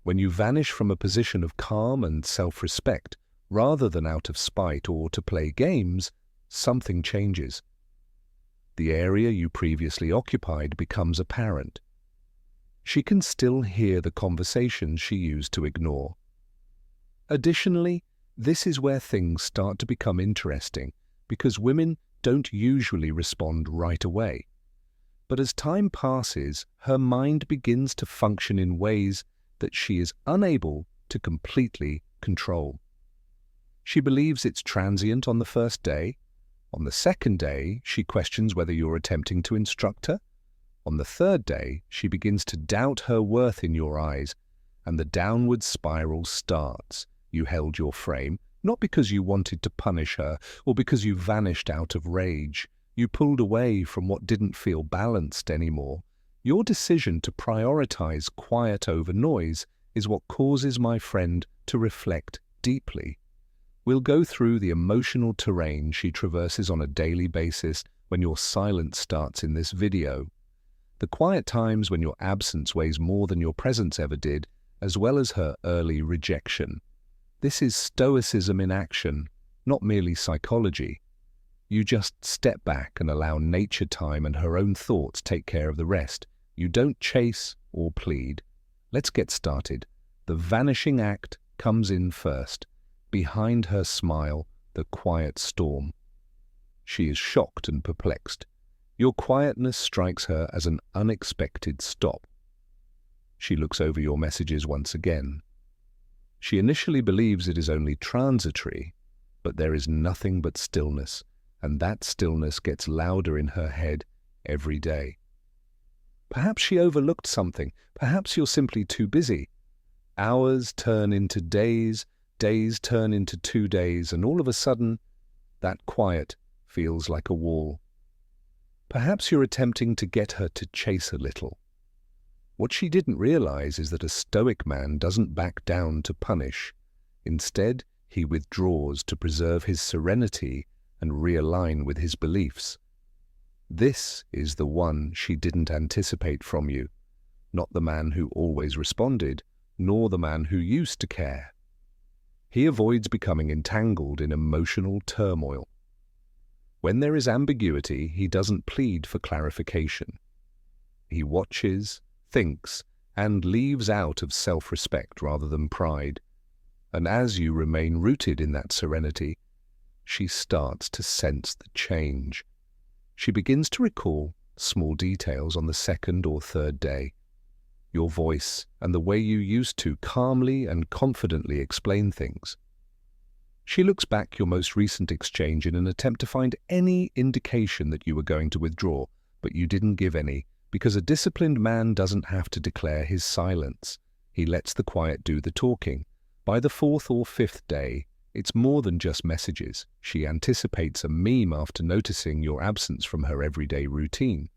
When you vanish from a position of calm and self-respect, rather than out of spite or to play games, something changes. The area you previously occupied becomes apparent. She can still hear the conversations she used to ignore. Additionally, this is where things start to become interesting, because women don't usually respond right away. But as time passes, her mind begins to function in ways that she is unable to completely control. She believes it's transient on the first day. On the second day, she questions whether you're attempting to instruct her. On the third day, she begins to doubt her worth in your eyes, and the downward spiral starts. You held your frame, not because you wanted to punish her or because you vanished out of rage. You pulled away from what didn't feel balanced anymore. Your decision to prioritize quiet over noise is what causes my friend to reflect deeply. We'll go through the emotional terrain she traverses on a daily basis when your silence starts in this video. The quiet times when your absence weighs more than your presence ever did, as well as her early rejection. This is Stoicism in action, not merely psychology. You just step back and allow nature time and her own thoughts take care of the rest. You don't chase or plead. Let's get started. The vanishing act comes in first. Behind her smile, the quiet storm. She is shocked and perplexed. Your quietness strikes her as an unexpected stop. She looks over your messages once again. She initially believes it is only transitory, but there is nothing but stillness, and that stillness gets louder in her head every day. Perhaps she overlooked something. Perhaps you're simply too busy. Hours turn into days, days turn into 2 days, and all of a sudden, that quiet feels like a wall. Perhaps you're attempting to get her to chase a little. What she didn't realize is that a stoic man doesn't back down to punish. Instead, he withdraws to preserve his serenity and realign with his beliefs. This is the one she didn't anticipate from you, not the man who always responded, nor the man who used to care. He avoids becoming entangled in emotional turmoil. When there is ambiguity, he doesn't plead for clarification. He watches, thinks, and leaves out of self-respect rather than pride. And as you remain rooted in that serenity, she starts to sense the change. She begins to recall small details on the second or third day. Your voice and the way you used to calmly and confidently explain things. She looks back your most recent exchange in an attempt to find any indication that you were going to withdraw, but you didn't give any, because a disciplined man doesn't have to declare his silence. He lets the quiet do the talking. By the 4th or 5th day, it's more than just messages. She anticipates a meme after noticing your absence from her everyday routine.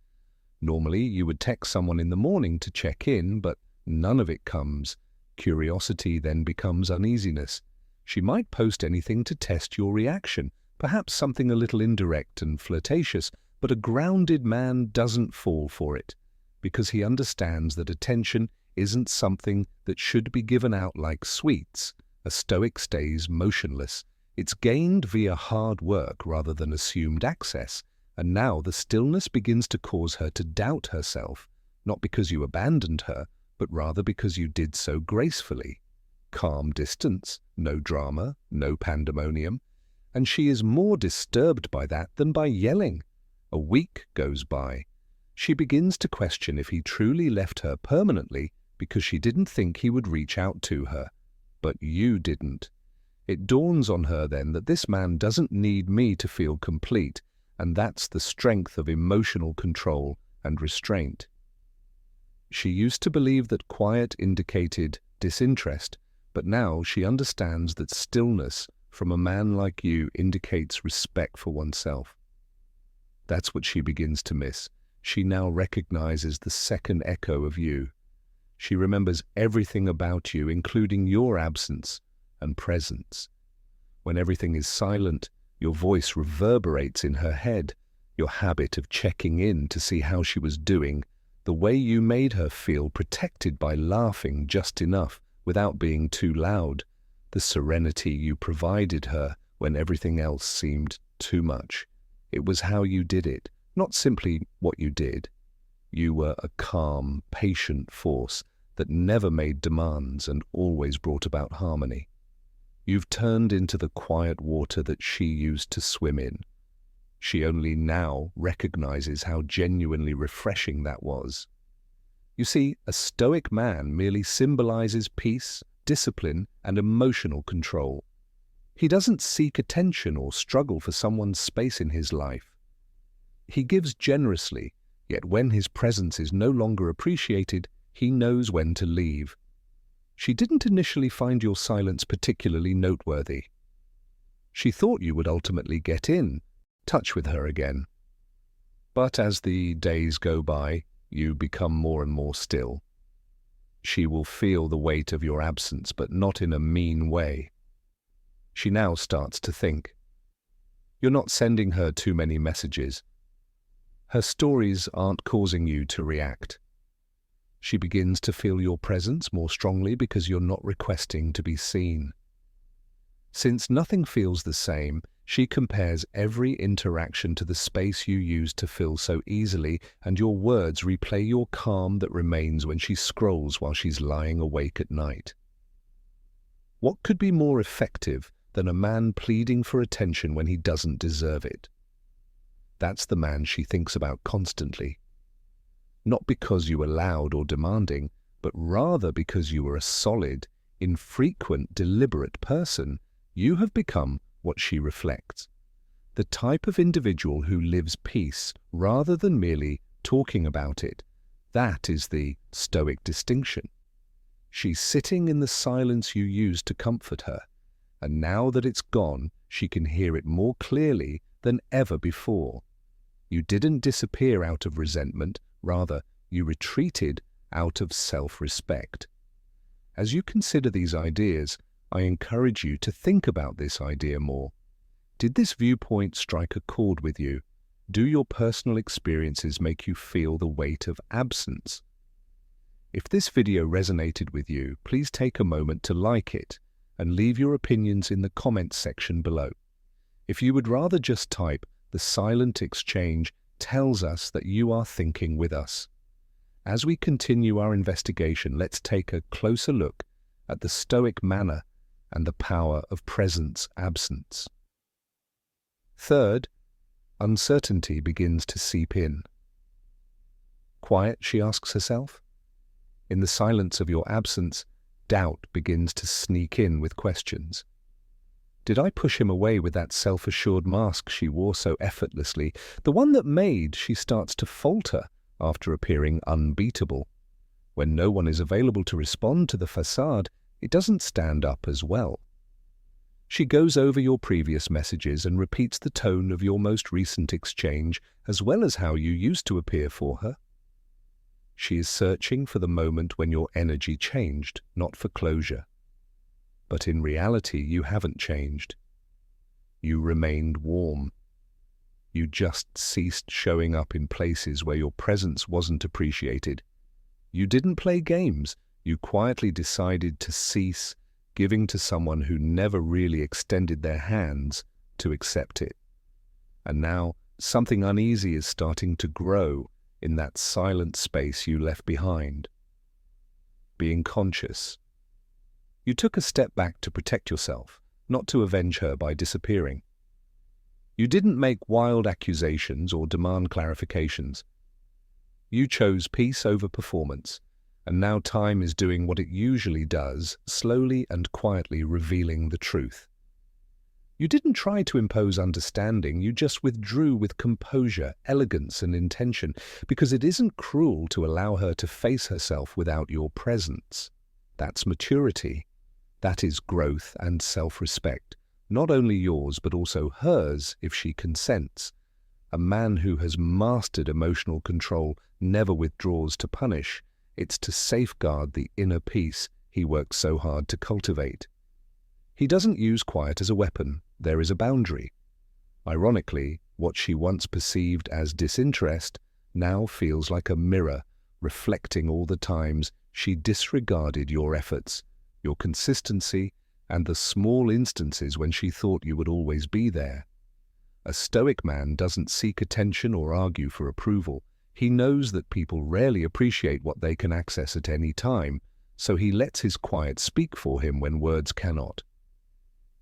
Normally, you would text someone in the morning to check in, but none of it comes. Curiosity then becomes uneasiness. She might post anything to test your reaction, perhaps something a little indirect and flirtatious, but a grounded man doesn't fall for it, because he understands that attention isn't something that should be given out like sweets. A stoic stays motionless. It's gained via hard work rather than assumed access, and now the stillness begins to cause her to doubt herself, not because you abandoned her, but rather because you did so gracefully. Calm distance, no drama, no pandemonium, and she is more disturbed by that than by yelling. A week goes by. She begins to question if he truly left her permanently because she didn't think he would reach out to her. But you didn't. It dawns on her then that this man doesn't need me to feel complete, and that's the strength of emotional control and restraint. She used to believe that quiet indicated disinterest, but now she understands that stillness from a man like you indicates respect for oneself. That's what she begins to miss. She now recognizes the second echo of you. She remembers everything about you, including your absence and presence. When everything is silent, your voice reverberates in her head. Your habit of checking in to see how she was doing, the way you made her feel protected by laughing just enough without being too loud, the serenity you provided her when everything else seemed too much. It was how you did it, not simply what you did. You were a calm, patient force that never made demands and always brought about harmony. You've turned into the quiet water that she used to swim in. She only now recognizes how genuinely refreshing that was. You see, a stoic man merely symbolizes peace, discipline, and emotional control. He doesn't seek attention or struggle for someone's space in his life. He gives generously, yet when his presence is no longer appreciated, he knows when to leave. She didn't initially find your silence particularly noteworthy. She thought you would ultimately get in touch with her again. But as the days go by, you become more and more still. She will feel the weight of your absence, but not in a mean way. She now starts to think. You're not sending her too many messages. Her stories aren't causing you to react. She begins to feel your presence more strongly because you're not requesting to be seen. Since nothing feels the same, she compares every interaction to the space you used to fill so easily, and your words replay your calm that remains when she scrolls while she's lying awake at night. What could be more effective than a man pleading for attention when he doesn't deserve it? That's the man she thinks about constantly. Not because you were loud or demanding, but rather because you were a solid, infrequent, deliberate person. You have become what she reflects. The type of individual who lives peace rather than merely talking about it. That is the Stoic distinction. She's sitting in the silence you used to comfort her, and now that it's gone, she can hear it more clearly than ever before. You didn't disappear out of resentment, rather, you retreated out of self-respect. As you consider these ideas, I encourage you to think about this idea more. Did this viewpoint strike a chord with you? Do your personal experiences make you feel the weight of absence? If this video resonated with you, please take a moment to like it and leave your opinions in the comments section below. If you would rather just type, "The silent exchange tells us that you are thinking with us." As we continue our investigation, let's take a closer look at the Stoic manner and the power of presence-absence. Third, uncertainty begins to seep in. Quiet, she asks herself. In the silence of your absence, doubt begins to sneak in with questions. Did I push him away with that self-assured mask she wore so effortlessly, the one that made she starts to falter after appearing unbeatable? When no one is available to respond to the facade, it doesn't stand up as well. She goes over your previous messages and repeats the tone of your most recent exchange, as well as how you used to appear for her. She is searching for the moment when your energy changed, not for closure. But in reality, you haven't changed. You remained warm. You just ceased showing up in places where your presence wasn't appreciated. You didn't play games. You quietly decided to cease giving to someone who never really extended their hands to accept it. And now something uneasy is starting to grow in that silent space you left behind. Being conscious. You took a step back to protect yourself, not to avenge her by disappearing. You didn't make wild accusations or demand clarifications. You chose peace over performance, and now time is doing what it usually does, slowly and quietly revealing the truth. You didn't try to impose understanding, you just withdrew with composure, elegance, and intention, because it isn't cruel to allow her to face herself without your presence. That's maturity. That is growth and self-respect, not only yours but also hers if she consents. A man who has mastered emotional control never withdraws to punish. It's to safeguard the inner peace he works so hard to cultivate. He doesn't use quiet as a weapon. There is a boundary. Ironically, what she once perceived as disinterest now feels like a mirror reflecting all the times she disregarded your efforts your consistency, and the small instances when she thought you would always be there. A Stoic man doesn't seek attention or argue for approval. He knows that people rarely appreciate what they can access at any time, so he lets his quiet speak for him when words cannot.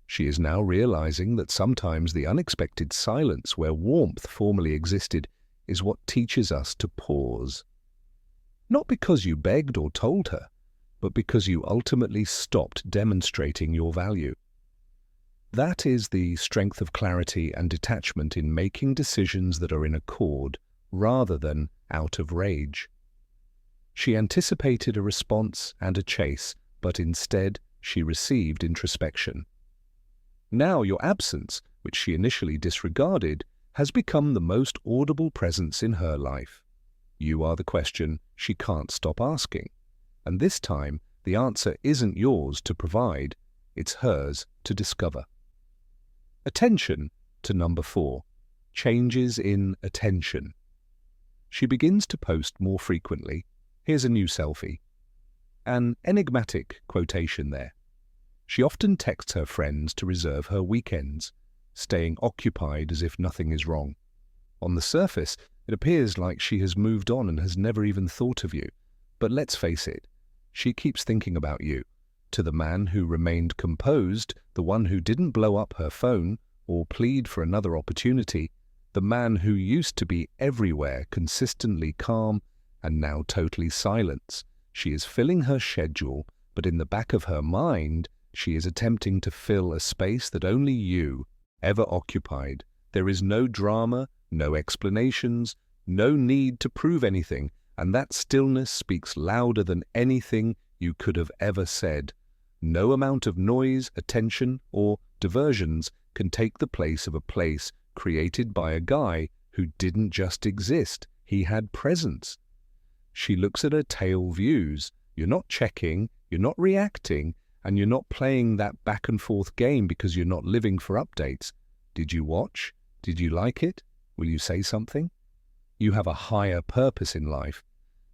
She is now realizing that sometimes the unexpected silence where warmth formerly existed is what teaches us to pause. Not because you begged or told her, but because you ultimately stopped demonstrating your value. That is the strength of clarity and detachment in making decisions that are in accord rather than out of rage. She anticipated a response and a chase, but instead she received introspection. Now your absence, which she initially disregarded, has become the most audible presence in her life. You are the question she can't stop asking. And this time, the answer isn't yours to provide, it's hers to discover. Attention to number 4. Changes in attention. She begins to post more frequently. Here's a new selfie. An enigmatic quotation there. She often texts her friends to reserve her weekends, staying occupied as if nothing is wrong. On the surface, it appears like she has moved on and has never even thought of you. But let's face it, she keeps thinking about you. To the man who remained composed, the one who didn't blow up her phone or plead for another opportunity, the man who used to be everywhere, consistently calm, and now totally silent, she is filling her schedule, but in the back of her mind, she is attempting to fill a space that only you ever occupied. There is no drama, no explanations, no need to prove anything, and that stillness speaks louder than anything you could have ever said. No amount of noise, attention, or diversions can take the place of a place created by a guy who didn't just exist, he had presence. She looks at her tail views. You're not checking, you're not reacting, and you're not playing that back and forth game because you're not living for updates. Did you watch? Did you like it? Will you say something? You have a higher purpose in life.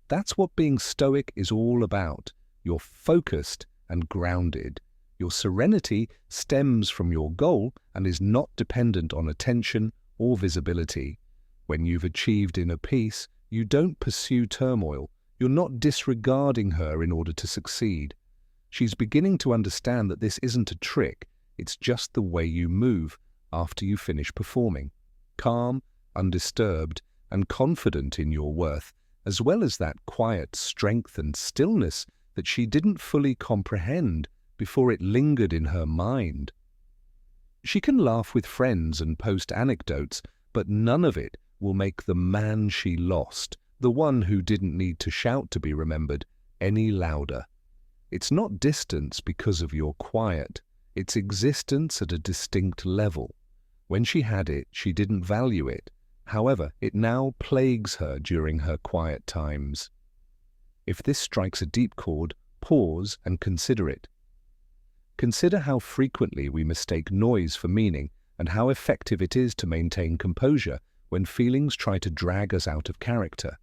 That's what being Stoic is all about. You're focused and grounded. Your serenity stems from your goal and is not dependent on attention or visibility. When you've achieved inner peace, you don't pursue turmoil. You're not disregarding her in order to succeed. She's beginning to understand that this isn't a trick, it's just the way you move after you finish performing. Calm, undisturbed, and confident in your worth, as well as that quiet strength and stillness that she didn't fully comprehend before it lingered in her mind. She can laugh with friends and post anecdotes, but none of it will make the man she lost, the one who didn't need to shout to be remembered, any louder. It's not distance because of your quiet, it's existence at a distinct level. When she had it, she didn't value it. However, it now plagues her during her quiet times. If this strikes a deep chord, pause and consider it. Consider how frequently we mistake noise for meaning and how effective it is to maintain composure when feelings try to drag us out of character.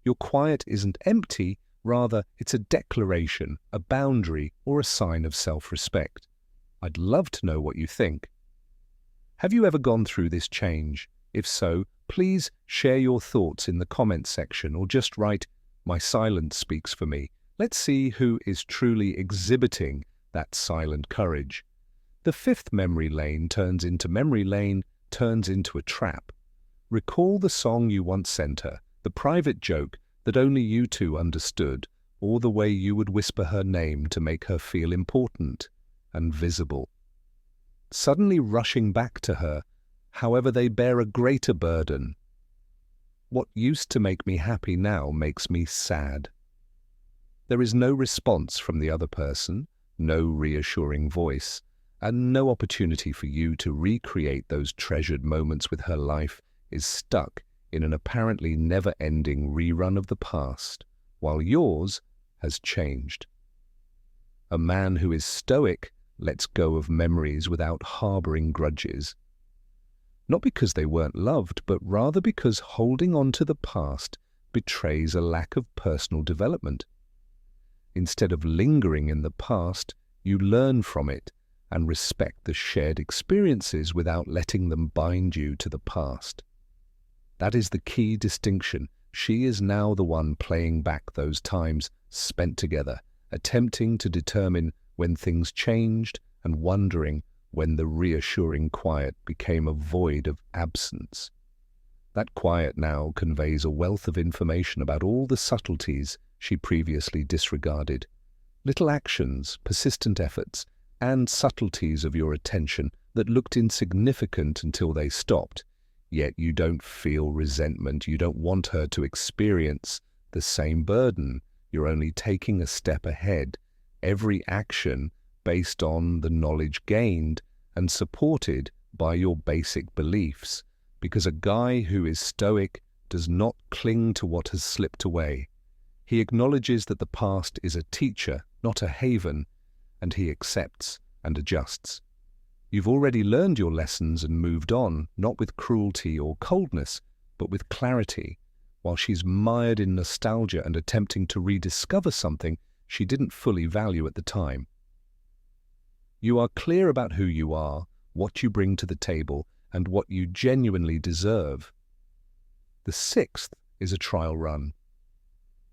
Your quiet isn't empty, rather it's a declaration, a boundary, or a sign of self-respect. I'd love to know what you think. Have you ever gone through this change? If so, please share your thoughts in the comments section or just write, "My silence speaks for me." Let's see who is truly exhibiting that silent courage. The 5th memory lane turns into a trap. Recall the song you once sent her, the private joke that only you two understood, or the way you would whisper her name to make her feel important and visible. Suddenly rushing back to her, however, they bear a greater burden. What used to make me happy now makes me sad. There is no response from the other person, no reassuring voice, and no opportunity for you to recreate those treasured moments with her. Life is stuck in an apparently never-ending rerun of the past, while yours has changed. A man who is Stoic lets go of memories without harboring grudges. Not because they weren't loved, but rather because holding on to the past betrays a lack of personal development. Instead of lingering in the past, you learn from it and respect the shared experiences without letting them bind you to the past. That is the key distinction. She is now the one playing back those times spent together, attempting to determine when things changed and wondering when the reassuring quiet became a void of absence. That quiet now conveys a wealth of information about all the subtleties she previously disregarded. Little actions, persistent efforts, and subtleties of your attention that looked insignificant until they stopped. Yet you don't feel resentment. You don't want her to experience the same burden. You're only taking a step ahead. Every action based on the knowledge gained and supported by your basic beliefs. Because a guy who is stoic does not cling to what has slipped away. He acknowledges that the past is a teacher, not a haven, and he accepts and adjusts. You've already learned your lessons and moved on, not with cruelty or coldness, but with clarity, while she's mired in nostalgia and attempting to rediscover something she didn't fully value at the time. You are clear about who you are, what you bring to the table, and what you genuinely deserve. The sixth is a trial run.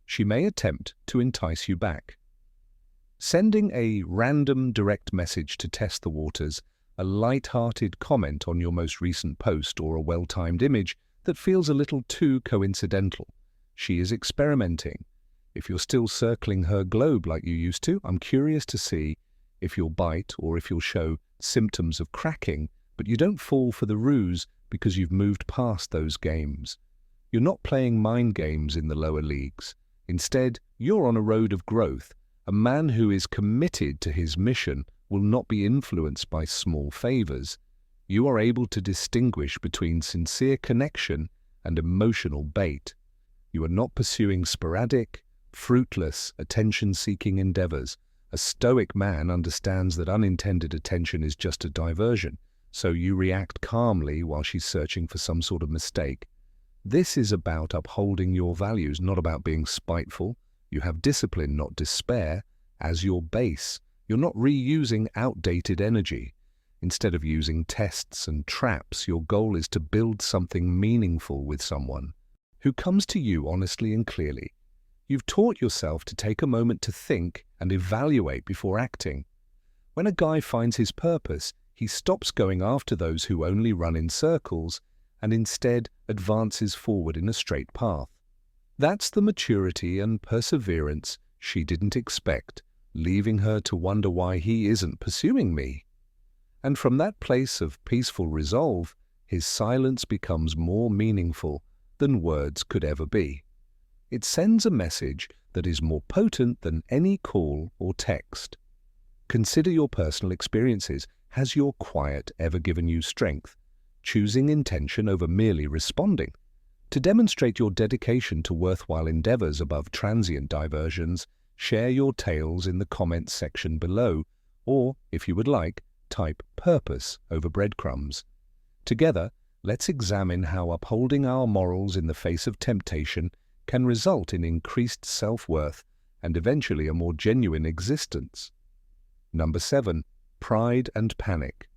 She may attempt to entice you back. Sending a random direct message to test the waters, a light-hearted comment on your most recent post, or a well-timed image that feels a little too coincidental. She is experimenting. If you're still circling her globe like you used to, I'm curious to see if you'll bite or if you'll show symptoms of cracking, but you don't fall for the ruse because you've moved past those games. You're not playing mind games in the lower leagues. Instead, you're on a road of growth. A man who is committed to his mission will not be influenced by small favors. You are able to distinguish between sincere connection and emotional bait. You are not pursuing sporadic, fruitless, attention-seeking endeavors. A stoic man understands that unintended attention is just a diversion, so you react calmly while she's searching for some sort of mistake. This is about upholding your values, not about being spiteful. You have discipline, not despair, as your base. You're not reusing outdated energy. Instead of using tests and traps, your goal is to build something meaningful with someone who comes to you honestly and clearly. You've taught yourself to take a moment to think and evaluate before acting. When a guy finds his purpose, he stops going after those who only run in circles and instead advances forward in a straight path. That's the maturity and perseverance she didn't expect, leaving her to wonder why he isn't pursuing me. And from that place of peaceful resolve, his silence becomes more meaningful than words could ever be. It sends a message that is more potent than any call or text. Consider your personal experiences. Has your quiet ever given you strength, choosing intention over merely responding? To demonstrate your dedication to worthwhile endeavors above transient diversions, share your tales in the comments section below, or, if you would like, type purpose over breadcrumbs. Together, let's examine how upholding our morals in the face of temptation can result in increased self-worth and eventually a more genuine existence. Number 7. Pride and panic.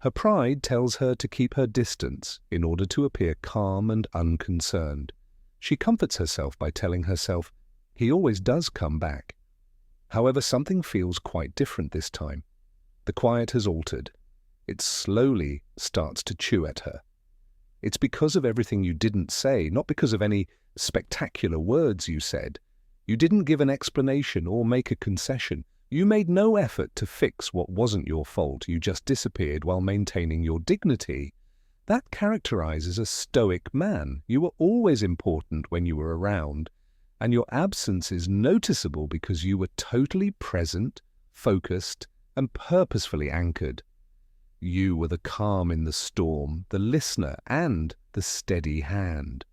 Her pride tells her to keep her distance in order to appear calm and unconcerned. She comforts herself by telling herself, he always does come back. However, something feels quite different this time. The quiet has altered. It slowly starts to chew at her. It's because of everything you didn't say, not because of any spectacular words you said. You didn't give an explanation or make a concession. You made no effort to fix what wasn't your fault. You just disappeared while maintaining your dignity. That characterizes a stoic man. You were always important when you were around, and your absence is noticeable because you were totally present, focused, and purposefully anchored. You were the calm in the storm, the listener, and the steady hand.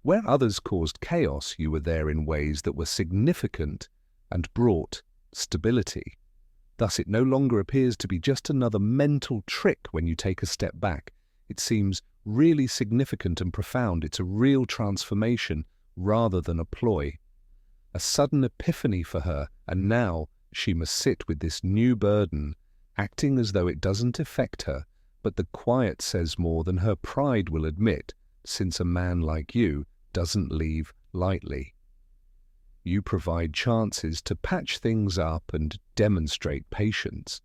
Where others caused chaos, you were there in ways that were significant and brought stability. Thus, it no longer appears to be just another mental trick when you take a step back. It seems really significant and profound. It's a real transformation rather than a ploy. a sudden epiphany for her, and now she must sit with this new burden, acting as though it doesn't affect her, but the quiet says more than her pride will admit, since a man like you doesn't leave lightly. You provide chances to patch things up and demonstrate patience.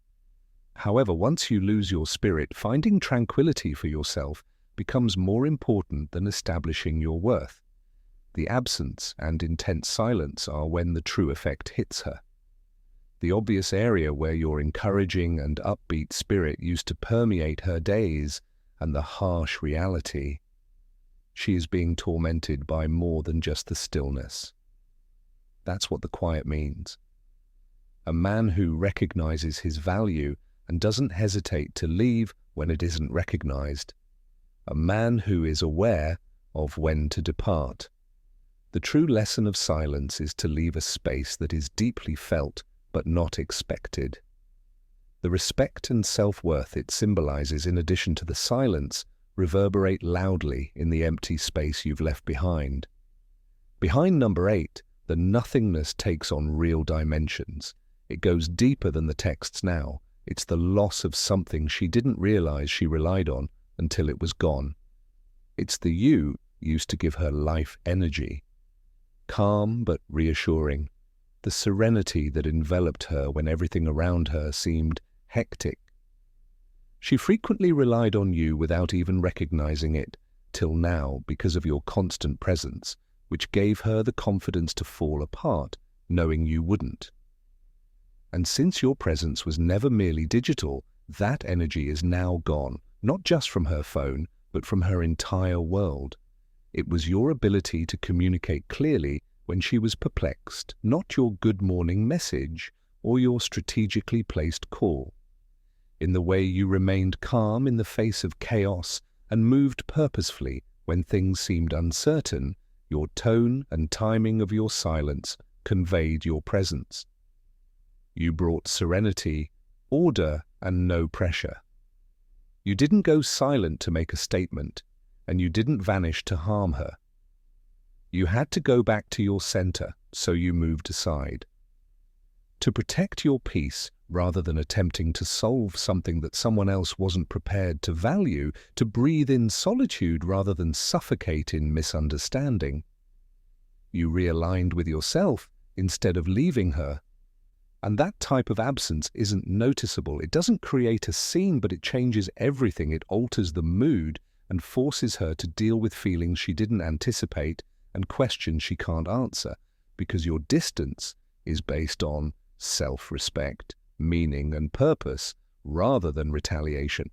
However, once you lose your spirit, finding tranquility for yourself becomes more important than establishing your worth. The absence and intense silence are when the true effect hits her. The obvious area where your encouraging and upbeat spirit used to permeate her days, and the harsh reality. She is being tormented by more than just the stillness. That's what the quiet means. A man who recognizes his value and doesn't hesitate to leave when it isn't recognized. A man who is aware of when to depart. The true lesson of silence is to leave a space that is deeply felt but not expected. The respect and self-worth it symbolizes, in addition to the silence, reverberate loudly in the empty space you've left behind. Behind number 8, the nothingness takes on real dimensions. It goes deeper than the texts now. It's the loss of something she didn't realize she relied on until it was gone. It's the you used to give her life energy. Calm but reassuring. The serenity that enveloped her when everything around her seemed hectic. She frequently relied on you without even recognizing it, till now, because of your constant presence, which gave her the confidence to fall apart, knowing you wouldn't. And since your presence was never merely digital, that energy is now gone, not just from her phone, but from her entire world. It was your ability to communicate clearly when she was perplexed, not your good morning message or your strategically placed call. In the way you remained calm in the face of chaos and moved purposefully when things seemed uncertain, your tone and timing of your silence conveyed your presence. You brought serenity, order, and no pressure. You didn't go silent to make a statement, and you didn't vanish to harm her. You had to go back to your center, so you moved aside. To protect your peace, rather than attempting to solve something that someone else wasn't prepared to value, to breathe in solitude rather than suffocate in misunderstanding. You realigned with yourself instead of leaving her. And that type of absence isn't noticeable. It doesn't create a scene, but it changes everything. It alters the mood and forces her to deal with feelings she didn't anticipate and questions she can't answer, because your distance is based on self-respect, meaning and purpose, rather than retaliation.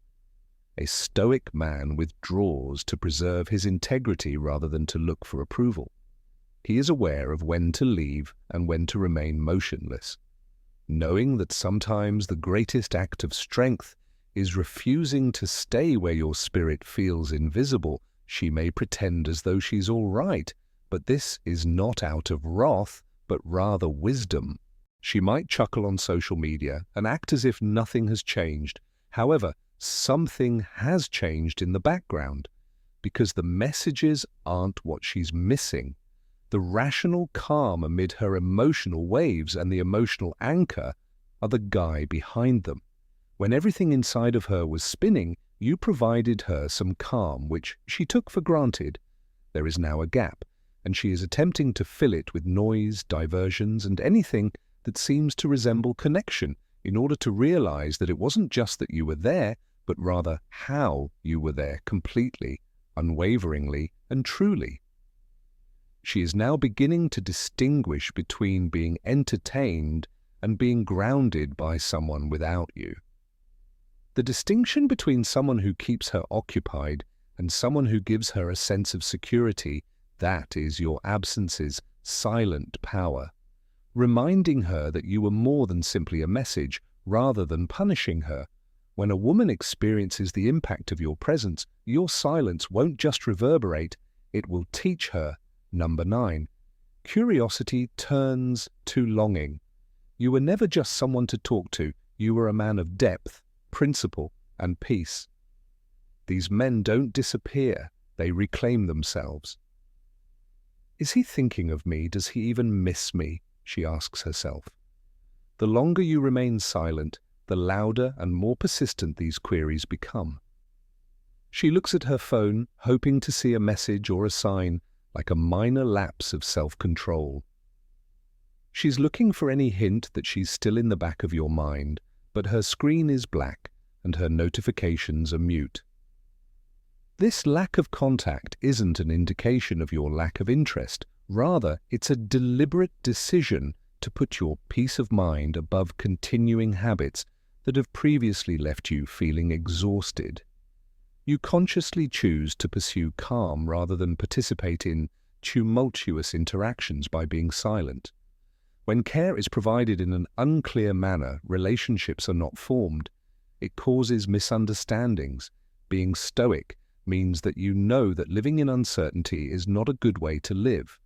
A stoic man withdraws to preserve his integrity rather than to look for approval. He is aware of when to leave and when to remain motionless, knowing that sometimes the greatest act of strength is refusing to stay where your spirit feels invisible. She may pretend as though she's all right, but this is not out of wrath, but rather wisdom. She might chuckle on social media and act as if nothing has changed. However, something has changed in the background, because the messages aren't what she's missing. The rational calm amid her emotional waves and the emotional anchor are the guy behind them. When everything inside of her was spinning, you provided her some calm which she took for granted. There is now a gap, and she is attempting to fill it with noise, diversions, and anything that seems to resemble connection, in order to realize that it wasn't just that you were there, but rather how you were there, completely, unwaveringly, and truly. She is now beginning to distinguish between being entertained and being grounded by someone without you. The distinction between someone who keeps her occupied and someone who gives her a sense of security, that is your absence's silent power, reminding her that you were more than simply a message, rather than punishing her. When a woman experiences the impact of your presence, your silence won't just reverberate, it will teach her. Number 9. Curiosity turns to longing. You were never just someone to talk to, you were a man of depth, principle, and peace. These men don't disappear, they reclaim themselves. Is he thinking of me? Does he even miss me? She asks herself. The longer you remain silent, the louder and more persistent these queries become. She looks at her phone, hoping to see a message or a sign, like a minor lapse of self-control. She's looking for any hint that she's still in the back of your mind, but her screen is black and her notifications are mute. This lack of contact isn't an indication of your lack of interest. Rather, it's a deliberate decision to put your peace of mind above continuing habits that have previously left you feeling exhausted. You consciously choose to pursue calm rather than participate in tumultuous interactions by being silent. When care is provided in an unclear manner, relationships are not formed. It causes misunderstandings. Being stoic means that you know that living in uncertainty is not a good way to live.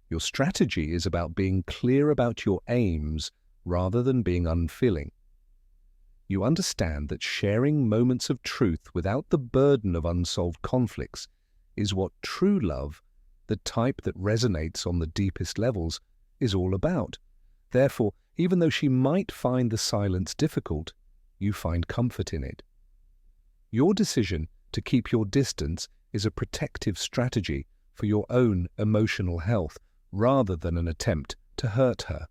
Your strategy is about being clear about your aims rather than being unfeeling. You understand that sharing moments of truth without the burden of unsolved conflicts is what true love, the type that resonates on the deepest levels, is all about. Therefore, even though she might find the silence difficult, you find comfort in it. Your decision to keep your distance is a protective strategy for your own emotional health rather than an attempt to hurt her.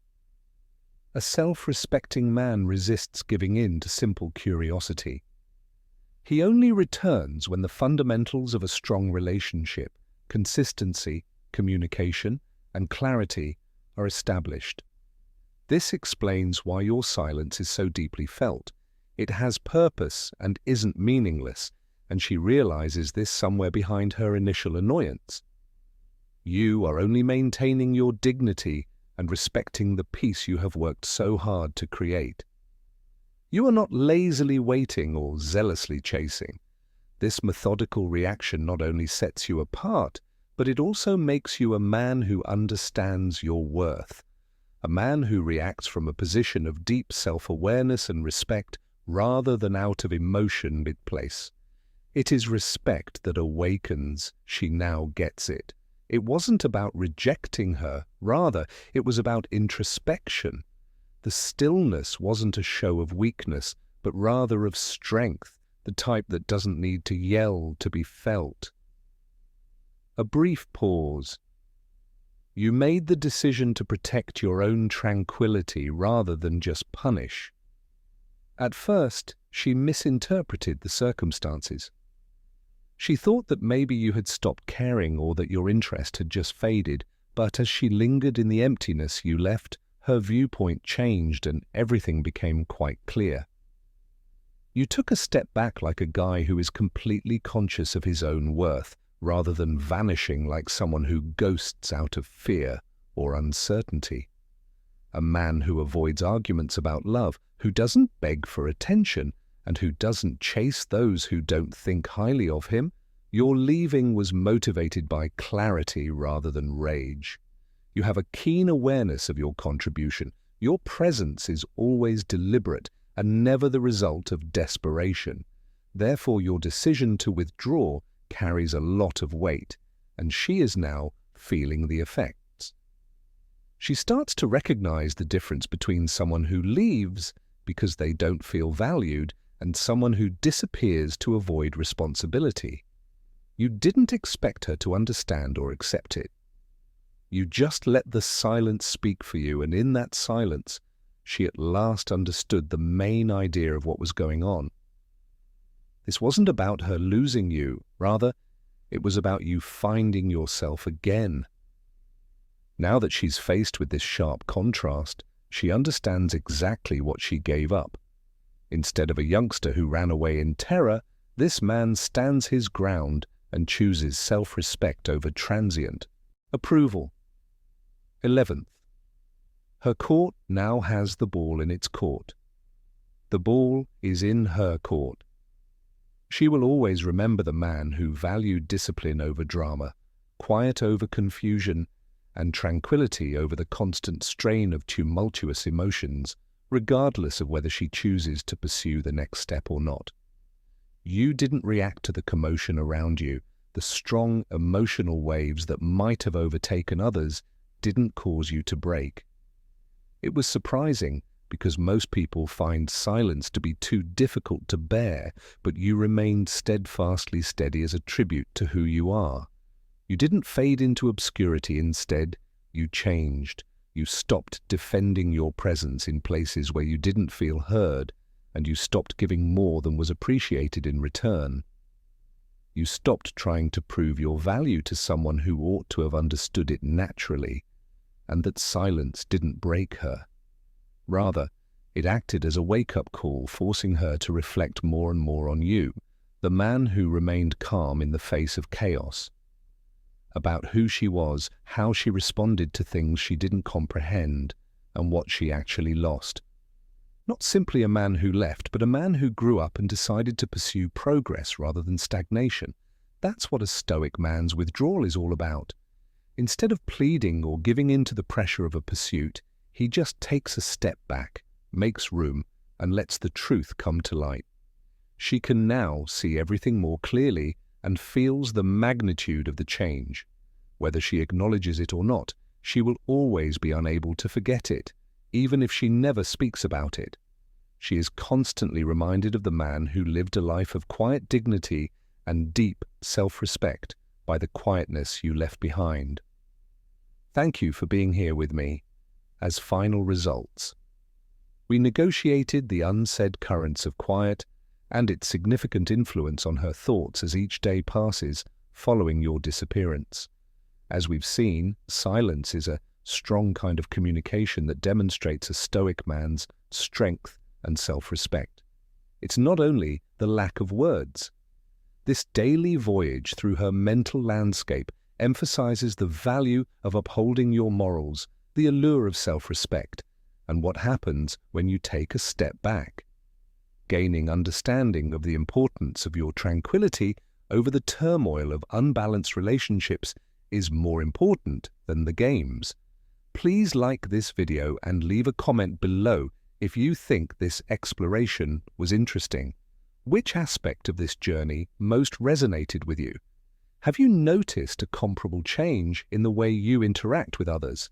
A self-respecting man resists giving in to simple curiosity. He only returns when the fundamentals of a strong relationship, consistency, communication, and clarity are established. This explains why your silence is so deeply felt. It has purpose and isn't meaningless, and she realizes this somewhere behind her initial annoyance. You are only maintaining your dignity and respecting the peace you have worked so hard to create. You are not lazily waiting or zealously chasing. This methodical reaction not only sets you apart, but it also makes you a man who understands your worth, a man who reacts from a position of deep self-awareness and respect rather than out of emotion mid-place. It is respect that awakens. She now gets it. It wasn't about rejecting her, rather, it was about introspection. The stillness wasn't a show of weakness, but rather of strength, the type that doesn't need to yell to be felt. A brief pause. You made the decision to protect your own tranquility rather than just punish. At first, she misinterpreted the circumstances. She thought that maybe you had stopped caring or that your interest had just faded, but as she lingered in the emptiness you left, her viewpoint changed and everything became quite clear. You took a step back like a guy who is completely conscious of his own worth, rather than vanishing like someone who ghosts out of fear or uncertainty. A man who avoids arguments about love, who doesn't beg for attention, and who doesn't chase those who don't think highly of him. Your leaving was motivated by clarity rather than rage. You have a keen awareness of your contribution. Your presence is always deliberate and never the result of desperation. Therefore, your decision to withdraw carries a lot of weight, and she is now feeling the effects. She starts to recognize the difference between someone who leaves because they don't feel valued and someone who disappears to avoid responsibility. You didn't expect her to understand or accept it. You just let the silence speak for you, and in that silence, she at last understood the main idea of what was going on. This wasn't about her losing you, rather, it was about you finding yourself again. Now that she's faced with this sharp contrast, she understands exactly what she gave up. Instead of a youngster who ran away in terror, this man stands his ground and chooses self-respect over transient approval. 11th. Her court now has the ball in its court. The ball is in her court. She will always remember the man who valued discipline over drama, quiet over confusion, and tranquility over the constant strain of tumultuous emotions, regardless of whether she chooses to pursue the next step or not. You didn't react to the commotion around you. the strong emotional waves that might have overtaken others didn't cause you to break. It was surprising because most people find silence to be too difficult to bear, but you remained steadfastly steady as a tribute to who you are. You didn't fade into obscurity. Instead, you changed. You stopped defending your presence in places where you didn't feel heard, and you stopped giving more than was appreciated in return. You stopped trying to prove your value to someone who ought to have understood it naturally, and that silence didn't break her. Rather, it acted as a wake-up call, forcing her to reflect more and more on you, the man who remained calm in the face of chaos, about who she was, how she responded to things she didn't comprehend, and what she actually lost. Not simply a man who left, but a man who grew up and decided to pursue progress rather than stagnation. That's what a Stoic man's withdrawal is all about. Instead of pleading or giving in to the pressure of a pursuit, he just takes a step back, makes room, and lets the truth come to light. She can now see everything more clearly and feels the magnitude of the change. Whether she acknowledges it or not, she will always be unable to forget it, even if she never speaks about it. She is constantly reminded of the man who lived a life of quiet dignity and deep self-respect by the quietness you left behind. Thank you for being here with me. As final results, we negotiated the unsaid currents of quiet and its significant influence on her thoughts as each day passes following your disappearance. As we've seen, silence is a strong kind of communication that demonstrates a Stoic man's strength and self-respect. It's not only the lack of words. This daily voyage through her mental landscape emphasizes the value of upholding your morals, the allure of self-respect, and what happens when you take a step back. Gaining understanding of the importance of your tranquility over the turmoil of unbalanced relationships is more important than the games. Please like this video and leave a comment below if you think this exploration was interesting. Which aspect of this journey most resonated with you? Have you noticed a comparable change in the way you interact with others?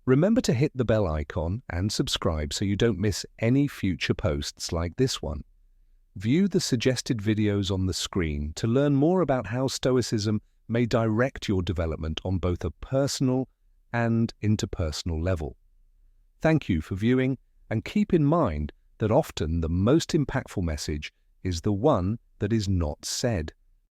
Remember to hit the bell icon and subscribe so you don't miss any future posts like this one. View the suggested videos on the screen to learn more about how Stoicism may direct your development on both a personal and interpersonal level. Thank you for viewing, and keep in mind that often the most impactful message is the one that is not said.